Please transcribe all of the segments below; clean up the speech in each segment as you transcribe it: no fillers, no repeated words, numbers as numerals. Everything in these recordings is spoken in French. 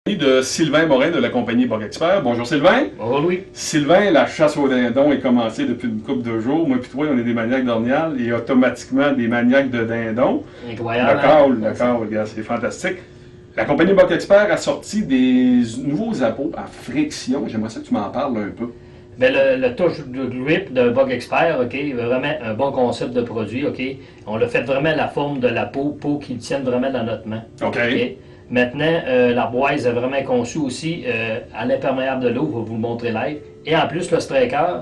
De Sylvain Morin de la compagnie Bug Expert. Bonjour Sylvain. Bonjour Louis. Sylvain, la chasse au dindon est commencée depuis une couple de jours. Moi et toi, on est des maniaques d'ornial et automatiquement des maniaques de dindon. Incroyable. D'accord, regarde, c'est fantastique. La compagnie Bug Expert a sorti des nouveaux apôts à friction. J'aimerais ça que tu m'en parles un peu. Bien, le touch de grip de Bug Expert, OK, vraiment un bon concept de produit, OK. On l'a fait vraiment la forme de la peau qui tienne vraiment dans notre main. OK. Maintenant, l'arboise est vraiment conçue aussi à l'imperméable de l'eau, je vais vous le montrer live. Et en plus, le striker,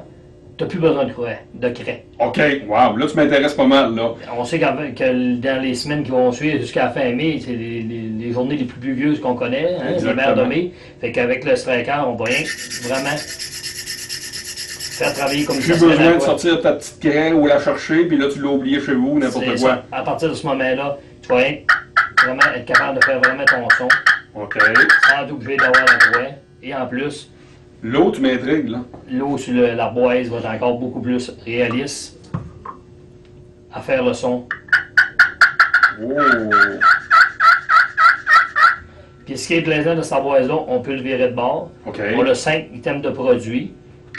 tu n'as plus besoin de craie. OK, wow, là tu m'intéresses pas mal, là. On sait que dans les semaines qui vont suivre jusqu'à la fin mai, c'est les journées les plus pluvieuses qu'on connaît, hein, les mers de mai. Fait qu'avec le striker, on va vraiment faire travailler comme ça. J'ai besoin de sortir ta petite craie ou la chercher, puis là tu l'as oublié chez vous, n'importe quoi. Ça. À partir de ce moment-là, tu vas vraiment être capable de faire vraiment ton son. OK. Sans doubler d'avoir la croix. Et en plus, l'eau, tu m'intrigues, là. l'eau sur l'arboise va être encore beaucoup plus réaliste à faire le son. Oh! Puis ce qui est plaisant de cette arboise-là, on peut le virer de bord. OK. On a 5 items de produits.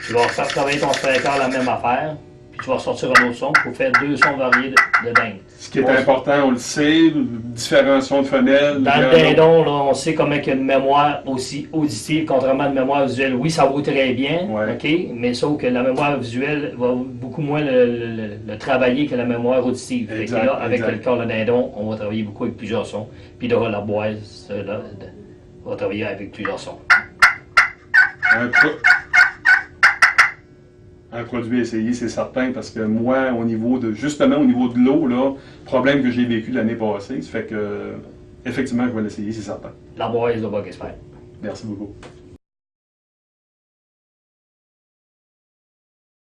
Tu vas faire travailler ton striker la même affaire. Puis tu vas ressortir un autre son pour faire 2 sons variés de dinde. Ce qui est important, on le sait, différents sons de fenêtres. Dans le dindon, là, on sait comment il y a une mémoire aussi auditive, contrairement à une mémoire visuelle. Oui, ça vaut très bien, OK, mais sauf que la mémoire visuelle va beaucoup moins le travailler que la mémoire auditive. Exact, et là, avec exact. le corps de dindon, on va travailler beaucoup avec plusieurs sons. Puis là, l'arboise va travailler avec plusieurs sons. Un produit à essayer, c'est certain, parce que moi, justement au niveau de l'eau, là, problème que j'ai vécu l'année passée, ça fait que, effectivement, je vais l'essayer, c'est certain. L'arboise de Bug Expert. Merci beaucoup.